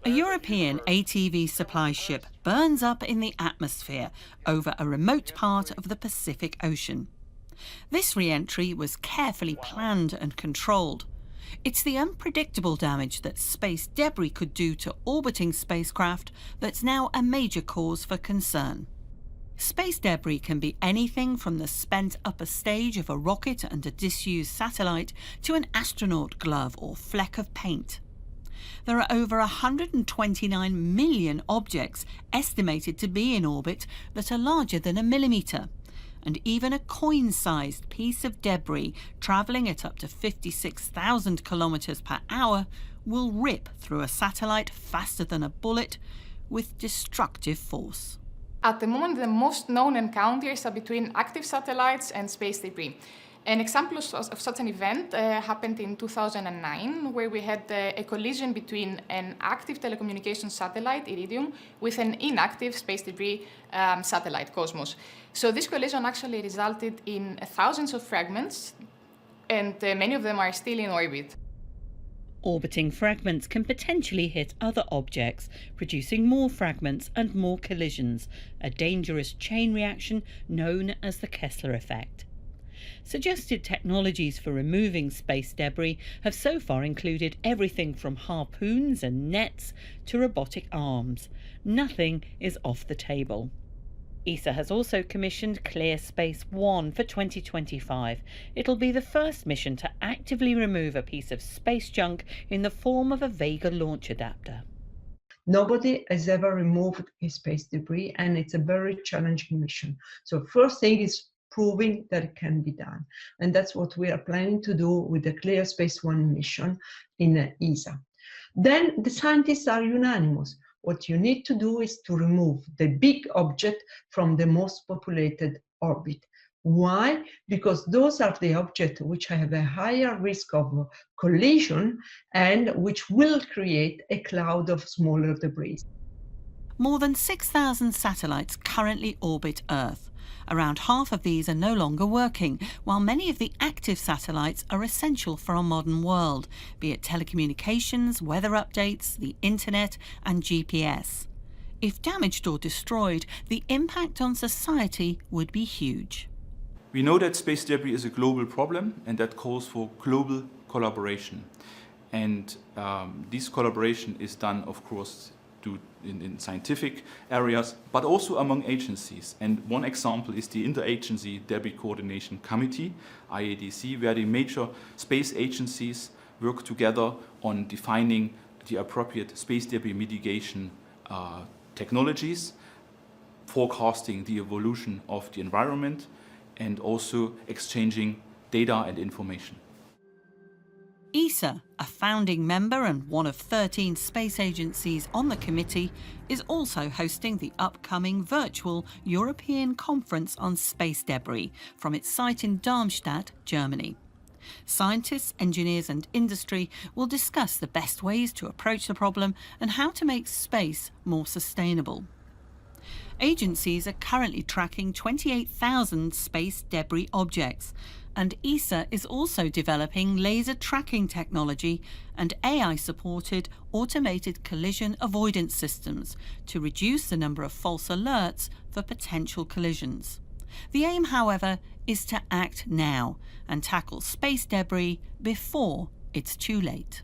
A European ATV supply ship burns up in the atmosphere over a remote part of the Pacific Ocean. This re-entry was carefully planned and controlled. It's the unpredictable damage that space debris could do to orbiting spacecraft that's now a major cause for concern. Space debris can be anything from the spent upper stage of a rocket and a disused satellite to an astronaut glove or fleck of paint. There are over 129 million objects estimated to be in orbit that are larger than a millimetre, and even a coin-sized piece of debris travelling at up to 56,000 kilometres per hour will rip through a satellite faster than a bullet with destructive force. At the moment, the most known encounters are between active satellites and space debris. An example of such an event happened in 2009, where we had a collision between an active telecommunications satellite, Iridium, with an inactive space debris satellite, Cosmos. So this collision actually resulted in thousands of fragments, and many of them are still in orbit. Orbiting fragments can potentially hit other objects, producing more fragments and more collisions, a dangerous chain reaction known as the Kessler effect. Suggested technologies for removing space debris have so far included everything from harpoons and nets to robotic arms. Nothing is off the table. ESA has also commissioned ClearSpace 1 for 2025. It'll be the first mission to actively remove a piece of space junk in the form of a Vega launch adapter. Nobody has ever removed a space debris, and it's a very challenging mission. So first thing is proving that it can be done. And that's what we are planning to do with the ClearSpace 1 mission in ESA. Then the scientists are unanimous. What you need to do is to remove the big object from the most populated orbit. Why? Because those are the objects which have a higher risk of collision and which will create a cloud of smaller debris. More than 6,000 satellites currently orbit Earth. Around half of these are no longer working, while many of the active satellites are essential for our modern world, be it telecommunications, weather updates, the internet and GPS. If damaged or destroyed, the impact on society would be huge. We know that space debris is a global problem, and that calls for global collaboration. And this collaboration is done, of course, in scientific areas, but also among agencies. And one example is the Interagency Debris Coordination Committee, IADC, where the major space agencies work together on defining the appropriate space debris mitigation technologies, forecasting the evolution of the environment, and also exchanging data and information. ESA, a founding member and one of 13 space agencies on the committee, is also hosting the upcoming virtual European Conference on Space Debris from its site in Darmstadt, Germany. Scientists, engineers and industry will discuss the best ways to approach the problem and how to make space more sustainable. Agencies are currently tracking 28,000 space debris objects, and ESA is also developing laser tracking technology and AI-supported automated collision avoidance systems to reduce the number of false alerts for potential collisions. The aim, however, is to act now and tackle space debris before it's too late.